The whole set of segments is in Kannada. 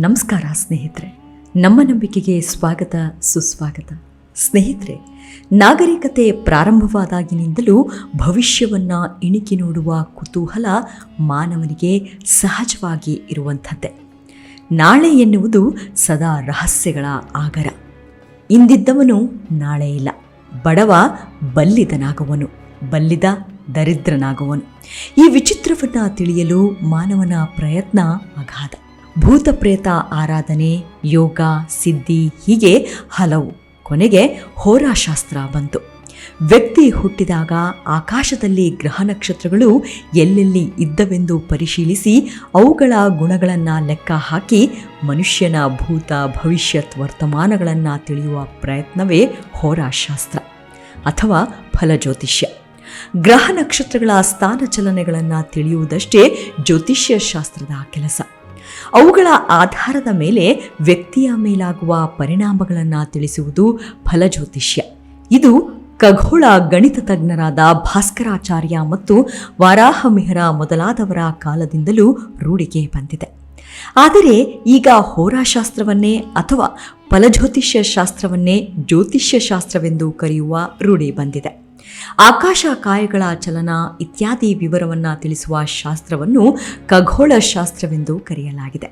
ನಮಸ್ಕಾರ ಸ್ನೇಹಿತರೆ, ನಮ್ಮ ನಂಬಿಕೆಗೆ ಸ್ವಾಗತ ಸುಸ್ವಾಗತ. ಸ್ನೇಹಿತರೆ, ನಾಗರಿಕತೆ ಪ್ರಾರಂಭವಾದಾಗಿನಿಂದಲೂ ಭವಿಷ್ಯವನ್ನು ಇಣಿಕಿ ನೋಡುವ ಕುತೂಹಲ ಮಾನವನಿಗೆ ಸಹಜವಾಗಿ ಇರುವಂಥದ್ದೇ. ನಾಳೆ ಎನ್ನುವುದು ಸದಾ ರಹಸ್ಯಗಳ ಆಗರ. ಇಂದಿದ್ದವನು ನಾಳೆ ಇಲ್ಲ. ಬಡವ ಬಲ್ಲಿದನಾಗುವನು, ಬಲ್ಲಿದ ದರಿದ್ರನಾಗುವನು. ಈ ವಿಚಿತ್ರವನ್ನು ತಿಳಿಯಲು ಮಾನವನ ಪ್ರಯತ್ನ ಅಗಾಧ. ಭೂತ ಪ್ರೇತ ಆರಾಧನೆ, ಯೋಗ, ಸಿದ್ಧಿ, ಹೀಗೆ ಹಲವು. ಕೊನೆಗೆ ಹೋರಾಶಾಸ್ತ್ರ ಬಂತು. ವ್ಯಕ್ತಿ ಹುಟ್ಟಿದಾಗ ಆಕಾಶದಲ್ಲಿ ಗ್ರಹ ನಕ್ಷತ್ರಗಳು ಎಲ್ಲೆಲ್ಲಿ ಇದ್ದವೆಂದು ಪರಿಶೀಲಿಸಿ ಅವುಗಳ ಗುಣಗಳನ್ನು ಲೆಕ್ಕ ಹಾಕಿ ಮನುಷ್ಯನ ಭೂತ ಭವಿಷ್ಯತ್ ವರ್ತಮಾನಗಳನ್ನು ತಿಳಿಯುವ ಪ್ರಯತ್ನವೇ ಹೋರಾಶಾಸ್ತ್ರ ಅಥವಾ ಫಲಜ್ಯೋತಿಷ್ಯ. ಗ್ರಹ ನಕ್ಷತ್ರಗಳ ಸ್ಥಾನ ಚಲನೆಗಳನ್ನು ತಿಳಿಯುವುದಷ್ಟೇ ಜ್ಯೋತಿಷ್ಯ ಶಾಸ್ತ್ರದ ಕೆಲಸ. ಅವುಗಳ ಆಧಾರದ ಮೇಲೆ ವ್ಯಕ್ತಿಯ ಮೇಲಾಗುವ ಪರಿಣಾಮಗಳನ್ನು ತಿಳಿಸುವುದು ಫಲಜ್ಯೋತಿಷ್ಯ. ಇದು ಖಗೋಳ ಗಣಿತ ತಜ್ಞರಾದ ಭಾಸ್ಕರಾಚಾರ್ಯ ಮತ್ತು ವಾರಾಹಮಿಹಿರ ಮೊದಲಾದವರ ಕಾಲದಿಂದಲೂ ರೂಢಿಗೆ ಬಂದಿದೆ. ಆದರೆ ಈಗ ಹೋರಾಶಾಸ್ತ್ರವನ್ನೇ ಅಥವಾ ಫಲಜ್ಯೋತಿಷ್ಯ ಶಾಸ್ತ್ರವನ್ನೇ ಜ್ಯೋತಿಷ್ಯ ಶಾಸ್ತ್ರವೆಂದು ಕರೆಯುವ ರೂಢಿ ಬಂದಿದೆ. ಆಕಾಶಕಾಯಗಳ ಚಲನ ಇತ್ಯಾದಿ ವಿವರವನ್ನು ತಿಳಿಸುವ ಶಾಸ್ತ್ರವನ್ನು ಖಗೋಳ ಶಾಸ್ತ್ರವೆಂದು ಕರೆಯಲಾಗಿದೆ.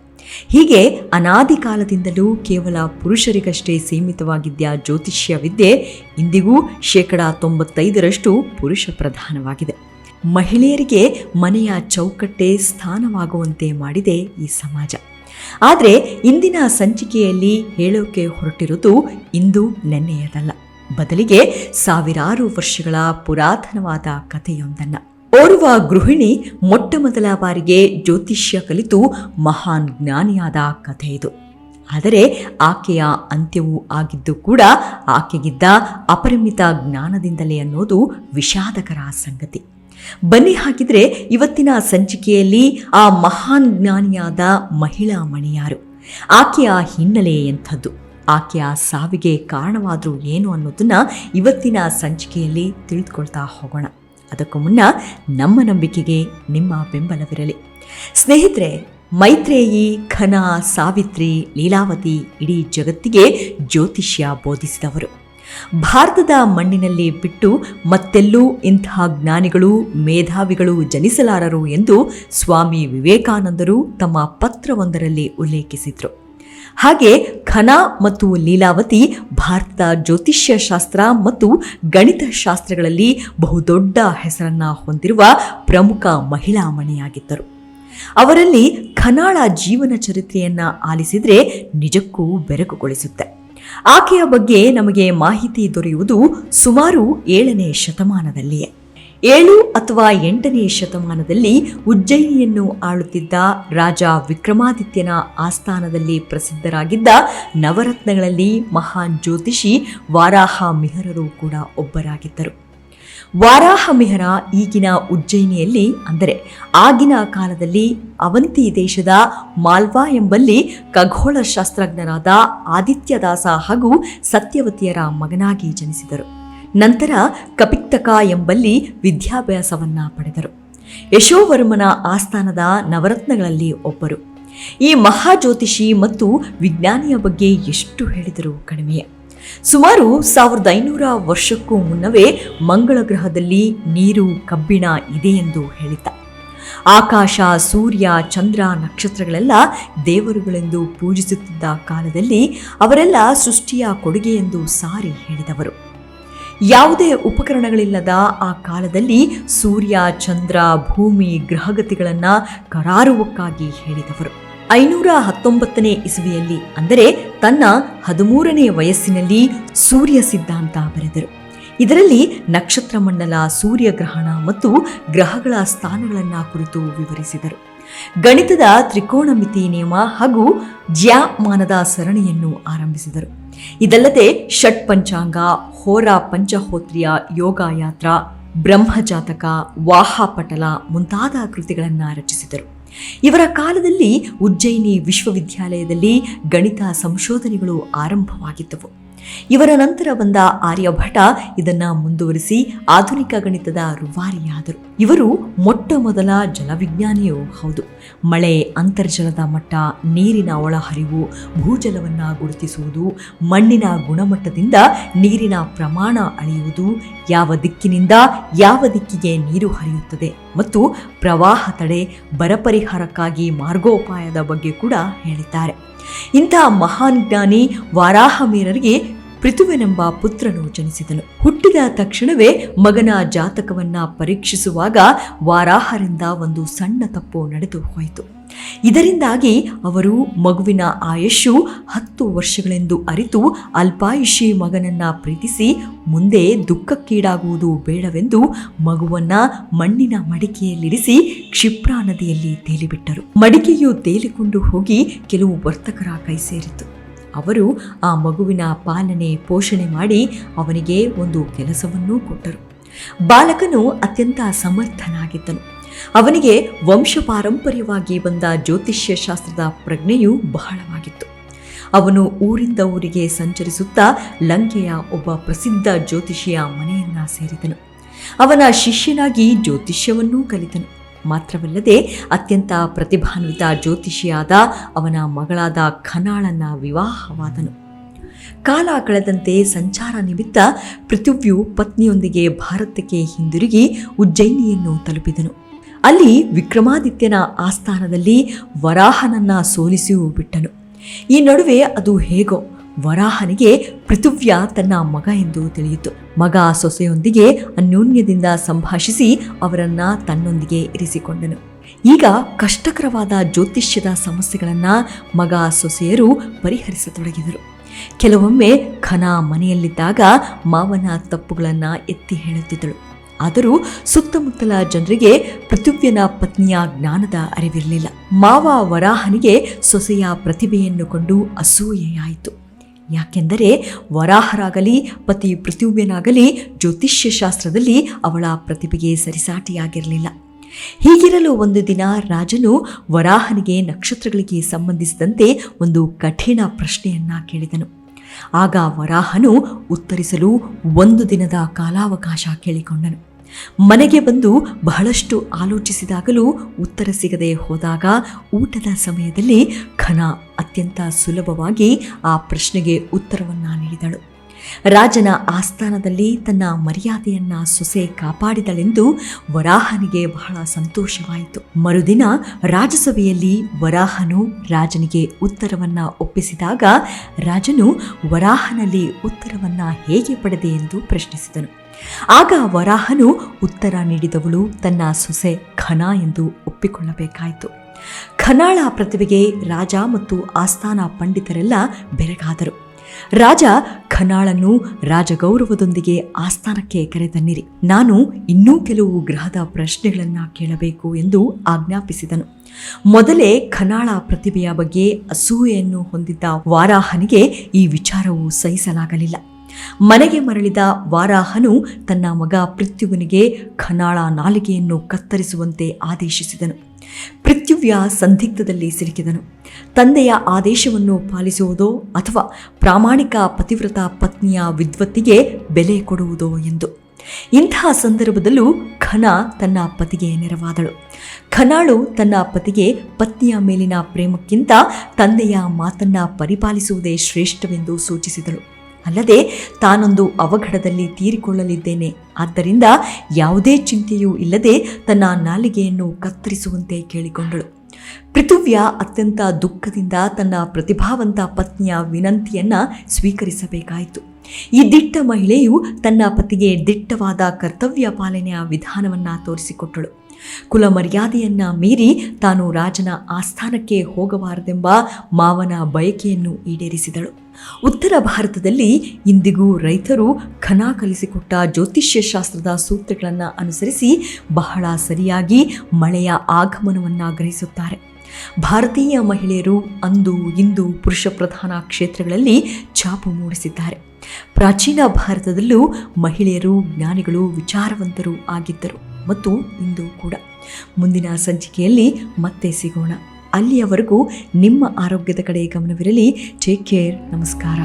ಹೀಗೆ ಅನಾದಿ ಕಾಲದಿಂದಲೂ ಕೇವಲ ಪುರುಷರಿಗಷ್ಟೇ ಸೀಮಿತವಾಗಿದ್ದ ಜ್ಯೋತಿಷ್ಯ ವಿದ್ಯೆ ಇಂದಿಗೂ 95% ಪುರುಷ ಪ್ರಧಾನವಾಗಿದೆ. ಮಹಿಳೆಯರಿಗೆ ಮನೆಯ ಚೌಕಟ್ಟೆ ಸ್ಥಾನವಾಗುವಂತೆ ಮಾಡಿದೆ ಈ ಸಮಾಜ. ಆದರೆ ಇಂದಿನ ಸಂಚಿಕೆಯಲ್ಲಿ ಹೇಳೋಕೆ ಹೊರಟಿರುವುದು ಇಂದು ನೆನ್ನೆಯದಲ್ಲ, ಬದಲಿಗೆ ಸಾವಿರಾರು ವರ್ಷಗಳ ಪುರಾತನವಾದ ಕಥೆಯೊಂದನ್ನು. ಓರ್ವ ಗೃಹಿಣಿ ಮೊಟ್ಟ ಮೊದಲ ಬಾರಿಗೆ ಜ್ಯೋತಿಷ್ಯ ಕಲಿತು ಮಹಾನ್ ಜ್ಞಾನಿಯಾದ ಕಥೆ ಇದು. ಆದರೆ ಆಕೆಯ ಅಂತ್ಯವೂ ಆಗಿದ್ದು ಕೂಡ ಆಕೆಗಿದ್ದ ಅಪರಿಮಿತ ಜ್ಞಾನದಿಂದಲೇ ಅನ್ನೋದು ವಿಷಾದಕರ ಸಂಗತಿ. ಬನ್ನಿ ಹಾಗಿದ್ರೆ ಇವತ್ತಿನ ಸಂಚಿಕೆಯಲ್ಲಿ ಆ ಮಹಾನ್ ಜ್ಞಾನಿಯಾದ ಮಹಿಳಾ ಮಣಿಯಾರು, ಆಕೆಯ ಹಿನ್ನೆಲೆ ಎಂಥದ್ದು, ಆಕೆಯ ಸಾವಿಗೆ ಕಾರಣವಾದರೂ ಏನು ಅನ್ನೋದನ್ನ ಇವತ್ತಿನ ಸಂಚಿಕೆಯಲ್ಲಿ ತಿಳಿದುಕೊಳ್ತಾ ಹೋಗೋಣ. ಅದಕ್ಕೂ ಮುನ್ನ ನಮ್ಮ ನಂಬಿಕೆಗೆ ನಿಮ್ಮ ಬೆಂಬಲವಿರಲಿ. ಸ್ನೇಹಿತರೆ, ಮೈತ್ರೇಯಿ, ಖನ, ಸಾವಿತ್ರಿ, ಲೀಲಾವತಿ ಇಡೀ ಜಗತ್ತಿಗೆ ಜ್ಯೋತಿಷ್ಯ ಬೋಧಿಸಿದವರು. ಭಾರತದ ಮಣ್ಣಿನಲ್ಲಿ ಬಿಟ್ಟು ಮತ್ತೆಲ್ಲೂ ಇಂತಹ ಜ್ಞಾನಿಗಳು, ಮೇಧಾವಿಗಳು ಜನಿಸಲಾರರು ಎಂದು ಸ್ವಾಮಿ ವಿವೇಕಾನಂದರು ತಮ್ಮ ಪತ್ರವೊಂದರಲ್ಲಿ ಉಲ್ಲೇಖಿಸಿದರು. ಹಾಗೆ ಖನ ಮತ್ತು ಲೀಲಾವತಿ ಭಾರತದ ಜ್ಯೋತಿಷ್ಯ ಶಾಸ್ತ್ರ ಮತ್ತು ಗಣಿತ ಶಾಸ್ತ್ರಗಳಲ್ಲಿ ಬಹುದೊಡ್ಡ ಹೆಸರನ್ನ ಹೊಂದಿರುವ ಪ್ರಮುಖ ಮಹಿಳಾ ಮಣಿಯಾಗಿದ್ದರು. ಅವರಲ್ಲಿ ಖನಾಳ ಜೀವನ ಚರಿತ್ರೆಯನ್ನ ಆಲಿಸಿದರೆ ನಿಜಕ್ಕೂ ಬೆರಗುಗೊಳಿಸುತ್ತೆ. ಆಕೆಯ ಬಗ್ಗೆ ನಮಗೆ ಮಾಹಿತಿ ದೊರೆಯುವುದು ಸುಮಾರು 7ನೇ ಶತಮಾನದಲ್ಲಿಯೇ. 7 ಅಥವಾ 8ನೇ ಶತಮಾನದಲ್ಲಿ ಉಜ್ಜಯಿನಿಯನ್ನು ಆಳುತ್ತಿದ್ದ ರಾಜ ವಿಕ್ರಮಾದಿತ್ಯನ ಆಸ್ಥಾನದಲ್ಲಿ ಪ್ರಸಿದ್ಧರಾಗಿದ್ದ ನವರತ್ನಗಳಲ್ಲಿ ಮಹಾನ್ ಜ್ಯೋತಿಷಿ ವಾರಾಹಮಿಹಿರರು ಕೂಡ ಒಬ್ಬರಾಗಿದ್ದರು. ವಾರಾಹಮಿಹಿರ ಈಗಿನ ಉಜ್ಜಯಿನಿಯಲ್ಲಿ, ಅಂದರೆ ಆಗಿನ ಕಾಲದಲ್ಲಿ ಅವಂತಿ ದೇಶದ ಮಾಲ್ವಾ ಎಂಬಲ್ಲಿ ಖಗೋಳ ಶಾಸ್ತ್ರಜ್ಞರಾದ ಆದಿತ್ಯದಾಸ ಹಾಗೂ ಸತ್ಯವತಿಯರ ಮಗನಾಗಿ ಜನಿಸಿದರು. ನಂತರ ಕಪಿಕ್ತಕ ಎಂಬಲ್ಲಿ ವಿದ್ಯಾಭ್ಯಾಸವನ್ನ ಪಡೆದರು. ಯಶೋವರ್ಮನ ಆಸ್ಥಾನದ ನವರತ್ನಗಳಲ್ಲಿ ಒಬ್ಬರು. ಈ ಮಹಾಜ್ಯೋತಿಷಿ ಮತ್ತು ವಿಜ್ಞಾನಿಯ ಬಗ್ಗೆ ಎಷ್ಟು ಹೇಳಿದರೂ ಕಡಿಮೆಯೇ. ಸುಮಾರು 1500 ವರ್ಷಕ್ಕೂ ಮುನ್ನವೇ ಮಂಗಳ ಗ್ರಹದಲ್ಲಿ ನೀರು, ಕಬ್ಬಿಣ ಇದೆ ಎಂದು ಹೇಳಿದ್ದ. ಆಕಾಶ, ಸೂರ್ಯ, ಚಂದ್ರ, ನಕ್ಷತ್ರಗಳೆಲ್ಲ ದೇವರುಗಳೆಂದು ಪೂಜಿಸುತ್ತಿದ್ದ ಕಾಲದಲ್ಲಿ ಅವರೆಲ್ಲ ಸೃಷ್ಟಿಯ ಕೊಡುಗೆ ಎಂದು ಸಾರಿ ಹೇಳಿದವರು. ಯಾವುದೇ ಉಪಕರಣಗಳಿಲ್ಲದ ಆ ಕಾಲದಲ್ಲಿ ಸೂರ್ಯ, ಚಂದ್ರ, ಭೂಮಿ, ಗ್ರಹಗತಿಗಳನ್ನು ಕರಾರುವಕ್ಕಾಗಿ ಹೇಳಿದವರು. 519ನೇ ಇಸವಿಯಲ್ಲಿ, ಅಂದರೆ ತನ್ನ 13ನೇ ವಯಸ್ಸಿನಲ್ಲಿ ಸೂರ್ಯ ಸಿದ್ಧಾಂತ ಬರೆದರು. ಇದರಲ್ಲಿ ನಕ್ಷತ್ರ ಮಂಡಲ, ಸೂರ್ಯಗ್ರಹಣ ಮತ್ತು ಗ್ರಹಗಳ ಸ್ಥಾನಗಳನ್ನು ಕುರಿತು ವಿವರಿಸಿದರು. ಗಣಿತದ ತ್ರಿಕೋಣಮಿತಿ ನಿಯಮ ಹಾಗೂ ಜ್ಯಾಮಾನದ ಸರಣಿಯನ್ನು ಆರಂಭಿಸಿದರು. ಇದಲ್ಲದೆ ಷಟ್ ಪಂಚಾಂಗ, ಹೋರಾ ಪಂಚಹೋತ್ರಿಯ, ಯೋಗಯಾತ್ರ, ಬ್ರಹ್ಮಜಾತಕ, ವಾಹಾಪಟಲ ಮುಂತಾದ ಕೃತಿಗಳನ್ನು ರಚಿಸಿದರು. ಇವರ ಕಾಲದಲ್ಲಿ ಉಜ್ಜಯಿನಿ ವಿಶ್ವವಿದ್ಯಾಲಯದಲ್ಲಿ ಗಣಿತ ಸಂಶೋಧನೆಗಳು ಆರಂಭವಾಗಿದ್ದವು. ಇವರ ನಂತರ ಬಂದ ಆರ್ಯಭಟ ಇದನ್ನ ಮುಂದುವರಿಸಿ ಆಧುನಿಕ ಗಣಿತದ ರೂವಾರಿಯಾದರು. ಇವರು ಮೊಟ್ಟ ಮೊದಲ ಜಲವಿಜ್ಞಾನಿಯೂ ಹೌದು. ಮಳೆ, ಅಂತರ್ಜಲದ ಮಟ್ಟ, ನೀರಿನ ಒಳಹರಿವು, ಭೂಜಲವನ್ನು ಗುರುತಿಸುವುದು, ಮಣ್ಣಿನ ಗುಣಮಟ್ಟದಿಂದ ನೀರಿನ ಪ್ರಮಾಣ ಅಳೆಯುವುದು, ಯಾವ ದಿಕ್ಕಿನಿಂದ ಯಾವ ದಿಕ್ಕಿಗೆ ನೀರು ಹರಿಯುತ್ತದೆ ಮತ್ತು ಪ್ರವಾಹ ತಡೆ, ಬರ ಪರಿಹಾರಕ್ಕಾಗಿ ಮಾರ್ಗೋಪಾಯದ ಬಗ್ಗೆ ಕೂಡ ಹೇಳಿದ್ದಾರೆ. ಇಂತಹ ಮಹಾನ್ ಜ್ಞಾನಿ ವಾರಾಹಮಿಹಿರರಿಗೆ ಪೃಥುವೆನೆಂಬ ಪುತ್ರನು ಜನಿಸಿದನು. ಹುಟ್ಟಿದ ತಕ್ಷಣವೇ ಮಗನ ಜಾತಕವನ್ನ ಪರೀಕ್ಷಿಸುವಾಗ ವಾರಾಹರಿಂದ ಒಂದು ಸಣ್ಣ ತಪ್ಪು ನಡೆದು ಹೋಯಿತು. ಇದರಿಂದಾಗಿ ಅವರು ಮಗುವಿನ ಆಯುಷ್ಯು 10 ವರ್ಷಗಳೆಂದು ಅರಿತು ಅಲ್ಪಾಯುಷಿ ಮಗನನ್ನ ಪ್ರೀತಿಸಿ ಮುಂದೆ ದುಃಖಕ್ಕೀಡಾಗುವುದು ಬೇಡವೆಂದು ಮಗುವನ್ನ ಮಣ್ಣಿನ ಮಡಿಕೆಯಲ್ಲಿರಿಸಿ ಕ್ಷಿಪ್ರಾ ನದಿಯಲ್ಲಿ ತೇಲಿಬಿಟ್ಟರು. ಮಡಿಕೆಯು ತೇಲಿಕೊಂಡು ಹೋಗಿ ಕೆಲವು ವರ್ತಕರ ಕೈ ಸೇರಿತು. ಅವರು ಆ ಮಗುವಿನ ಪಾಲನೆ ಪೋಷಣೆ ಮಾಡಿ ಅವನಿಗೆ ಒಂದು ಕೆಲಸವನ್ನೂ ಕೊಟ್ಟರು. ಬಾಲಕನು ಅತ್ಯಂತ ಸಮರ್ಥನಾಗಿದ್ದನು. ಅವನಿಗೆ ವಂಶ ಪಾರಂಪರ್ಯವಾಗಿ ಬಂದ ಜ್ಯೋತಿಷ್ಯ ಶಾಸ್ತ್ರದ ಪ್ರಜ್ಞೆಯು ಬಹಳವಾಗಿತ್ತು. ಅವನು ಊರಿಂದ ಊರಿಗೆ ಸಂಚರಿಸುತ್ತಾ ಲಂಕೆಯ ಒಬ್ಬ ಪ್ರಸಿದ್ಧ ಜ್ಯೋತಿಷಿಯ ಮನೆಯನ್ನ ಸೇರಿದನು. ಅವನ ಶಿಷ್ಯನಾಗಿ ಜ್ಯೋತಿಷ್ಯವನ್ನೂ ಕಲಿತನು. ಮಾತ್ರವಲ್ಲದೆ ಅತ್ಯಂತ ಪ್ರತಿಭಾನ್ವಿತ ಜ್ಯೋತಿಷಿಯಾದ ಅವನ ಮಗಳಾದ ಖನಾಳನ್ನ ವಿವಾಹವಾದನು. ಕಾಲ ಕಳೆದಂತೆ ಸಂಚಾರ ನಿಮಿತ್ತ ಪೃಥುವ್ಯು ಪತ್ನಿಯೊಂದಿಗೆ ಭಾರತಕ್ಕೆ ಹಿಂದಿರುಗಿ ಉಜ್ಜಯಿನಿಯನ್ನು ತಲುಪಿದನು. ಅಲ್ಲಿ ವಿಕ್ರಮಾದಿತ್ಯನ ಆಸ್ಥಾನದಲ್ಲಿ ವರಾಹನನ್ನ ಸೋಲಿಸಿಯೂ ಬಿಟ್ಟನು. ಈ ನಡುವೆ ಅದು ಹೇಗೋ ವರಾಹನಿಗೆ ಪೃಥುವ್ಯ ತನ್ನ ಮಗ ಎಂದು ತಿಳಿಯಿತು. ಮಗ ಸೊಸೆಯೊಂದಿಗೆ ಅನ್ಯೋನ್ಯದಿಂದ ಸಂಭಾಷಿಸಿ ಅವರನ್ನ ತನ್ನೊಂದಿಗೆ ಇರಿಸಿಕೊಂಡನು. ಈಗ ಕಷ್ಟಕರವಾದ ಜ್ಯೋತಿಷ್ಯದ ಸಮಸ್ಯೆಗಳನ್ನ ಮಗ ಸೊಸೆಯರು ಪರಿಹರಿಸತೊಡಗಿದರು. ಕೆಲವೊಮ್ಮೆ ಖನ ಮನೆಯಲ್ಲಿದ್ದಾಗ ಮಾವನ ತಪ್ಪುಗಳನ್ನ ಎತ್ತಿ ಹೇಳುತ್ತಿದ್ದಳು. ಆದರೂ ಸುತ್ತಮುತ್ತಲ ಜನರಿಗೆ ಪೃಥುವ್ಯನ ಪತ್ನಿಯ ಜ್ಞಾನದ ಅರಿವಿರಲಿಲ್ಲ. ಮಾವ ವರಾಹನಿಗೆ ಸೊಸೆಯ ಪ್ರತಿಭೆಯನ್ನು ಕೊಂಡು ಅಸೂಯೆಯಾಯಿತು. ಯಾಕೆಂದರೆ ವರಾಹರಾಗಲಿ ಪತಿ ಪೃಥುವ್ಯನಾಗಲಿ ಜ್ಯೋತಿಷ್ಯ ಶಾಸ್ತ್ರದಲ್ಲಿ ಅವಳ ಪ್ರತಿಭೆಗೆ ಸರಿಸಾಟಿಯಾಗಿರಲಿಲ್ಲ. ಹೀಗಿರಲು ಒಂದು ದಿನ ರಾಜನು ವರಾಹನಿಗೆ ನಕ್ಷತ್ರಗಳಿಗೆ ಸಂಬಂಧಿಸಿದಂತೆ ಒಂದು ಕಠಿಣ ಪ್ರಶ್ನೆಯನ್ನ ಕೇಳಿದನು. ಆಗ ವರಾಹನು ಉತ್ತರಿಸಲು 1 ದಿನದ ಕಾಲಾವಕಾಶ ಕೇಳಿಕೊಂಡನು. ಮನೆಗೆ ಬಂದು ಬಹಳಷ್ಟು ಆಲೋಚಿಸಿದಾಗಲೂ ಉತ್ತರ ಸಿಗದೆ ಹೋದಾಗ ಊಟದ ಸಮಯದಲ್ಲಿ ಖನ ಅತ್ಯಂತ ಸುಲಭವಾಗಿ ಆ ಪ್ರಶ್ನೆಗೆ ಉತ್ತರವನ್ನ ನೀಡಿದಳು. ರಾಜನ ಆಸ್ಥಾನದಲ್ಲಿ ತನ್ನ ಮರ್ಯಾದೆಯನ್ನ ಸೊಸೆ ಕಾಪಾಡಿದಳೆಂದು ವರಾಹನಿಗೆ ಬಹಳ ಸಂತೋಷವಾಯಿತು. ಮರುದಿನ ರಾಜಸಭೆಯಲ್ಲಿ ವರಾಹನು ರಾಜನಿಗೆ ಉತ್ತರವನ್ನ ಒಪ್ಪಿಸಿದಾಗ ರಾಜನು ವರಾಹನಲ್ಲಿ ಉತ್ತರವನ್ನ ಹೇಗೆ ಪಡೆದೆ ಎಂದು ಪ್ರಶ್ನಿಸಿದನು. ಆಗ ವರಾಹನು ಉತ್ತರ ನೀಡಿದವಳು ತನ್ನ ಸೊಸೆ ಖನ ಎಂದು ಒಪ್ಪಿಕೊಳ್ಳಬೇಕಾಯಿತು. ಖನಾಳ ಪ್ರತಿಭೆಗೆ ರಾಜ ಮತ್ತು ಆಸ್ಥಾನ ಪಂಡಿತರೆಲ್ಲ ಬೆರಗಾದರು. ರಾಜ ಖನಾಳನ್ನು ರಾಜಗೌರವದೊಂದಿಗೆ ಆಸ್ಥಾನಕ್ಕೆ ಕರೆತನ್ನಿರಿ, ನಾನು ಇನ್ನೂ ಕೆಲವು ಗ್ರಹದ ಪ್ರಶ್ನೆಗಳನ್ನ ಕೇಳಬೇಕು ಎಂದು ಆಜ್ಞಾಪಿಸಿದನು. ಮೊದಲೇ ಖನಾಳ ಪ್ರತಿಭೆಯ ಬಗ್ಗೆ ಅಸೂಯೆಯನ್ನು ಹೊಂದಿದ್ದ ವಾರಾಹನಿಗೆ ಈ ವಿಚಾರವು ಸಹಿಸಲಾಗಲಿಲ್ಲ. ಮನೆಗೆ ಮರಳಿದ ವಾರಾಹನು ತನ್ನ ಮಗ ಪೃಥ್ವಿನಿಗೆ ಖನಾಳ ನಾಲಿಗೆಯನ್ನು ಕತ್ತರಿಸುವಂತೆ ಆದೇಶಿಸಿದನು. ಪೃಥ್ವಿಯ ಸಂದಿಗ್ಧದಲ್ಲಿ ಸಿಲುಕಿದನು. ತಂದೆಯ ಆದೇಶವನ್ನು ಪಾಲಿಸುವುದೋ ಅಥವಾ ಪ್ರಾಮಾಣಿಕ ಪತಿವ್ರತ ಪತ್ನಿಯ ವಿದ್ವತ್ತಿಗೆ ಬೆಲೆ ಕೊಡುವುದೋ ಎಂದು. ಇಂತಹ ಸಂದರ್ಭದಲ್ಲೂ ಖನ ತನ್ನ ಪತಿಗೆ ನೆರವಾದಳು. ಖನಾಳು ತನ್ನ ಪತಿಗೆ ಪತ್ನಿಯ ಮೇಲಿನ ಪ್ರೇಮಕ್ಕಿಂತ ತಂದೆಯ ಮಾತನ್ನ ಪರಿಪಾಲಿಸುವುದೇ ಶ್ರೇಷ್ಠವೆಂದು ಸೂಚಿಸಿದಳು. ಅಲ್ಲದೆ ತಾನೊಂದು ಅವಘಡದಲ್ಲಿ ತೀರಿಕೊಳ್ಳಲಿದ್ದೇನೆ, ಆದ್ದರಿಂದ ಯಾವುದೇ ಚಿಂತೆಯೂ ಇಲ್ಲದೆ ತನ್ನ ನಾಲಿಗೆಯನ್ನು ಕತ್ತರಿಸುವಂತೆ ಕೇಳಿಕೊಂಡಳು. ಪೃಥುವ್ಯ ಅತ್ಯಂತ ದುಃಖದಿಂದ ತನ್ನ ಪ್ರತಿಭಾವಂತ ಪತ್ನಿಯ ವಿನಂತಿಯನ್ನ ಸ್ವೀಕರಿಸಬೇಕಾಯಿತು. ಈ ದಿಟ್ಟ ಮಹಿಳೆಯು ತನ್ನ ಪತಿಗೆ ದಿಟ್ಟವಾದ ಕರ್ತವ್ಯ ಪಾಲನೆಯ ವಿಧಾನವನ್ನ ತೋರಿಸಿಕೊಟ್ಟಳು. ಕುಲ ಮರ್ಯಾದೆಯನ್ನ ಮೀರಿ ತಾನು ರಾಜನ ಆಸ್ಥಾನಕ್ಕೆ ಹೋಗಬಾರದೆಂಬ ಮಾವನ ಬಯಕೆಯನ್ನು ಈಡೇರಿಸಿದಳು. ಉತ್ತರ ಭಾರತದಲ್ಲಿ ಇಂದಿಗೂ ರೈತರು ಖನ ಕಲಿಸಿಕೊಟ್ಟ ಜ್ಯೋತಿಷ್ಯ ಶಾಸ್ತ್ರದ ಸೂತ್ರಗಳನ್ನು ಅನುಸರಿಸಿ ಬಹಳ ಸರಿಯಾಗಿ ಮಳೆಯ ಆಗಮನವನ್ನು ಗ್ರಹಿಸುತ್ತಾರೆ. ಭಾರತೀಯ ಮಹಿಳೆಯರು ಅಂದು ಇಂದು ಪುರುಷ ಪ್ರಧಾನ ಕ್ಷೇತ್ರಗಳಲ್ಲಿ ಛಾಪು ಮೂಡಿಸಿದ್ದಾರೆ. ಪ್ರಾಚೀನ ಭಾರತದಲ್ಲೂ ಮಹಿಳೆಯರು ಜ್ಞಾನಿಗಳು, ವಿಚಾರವಂತರು ಆಗಿದ್ದರು ಮತ್ತು ಇಂದು ಕೂಡ. ಮುಂದಿನ ಸಂಚಿಕೆಯಲ್ಲಿ ಮತ್ತೆ ಸಿಗೋಣ. ಅಲ್ಲಿಯವರೆಗೂ ನಿಮ್ಮ ಆರೋಗ್ಯದ ಕಡೆ ಗಮನವಿರಲಿ. Take care. ನಮಸ್ಕಾರ.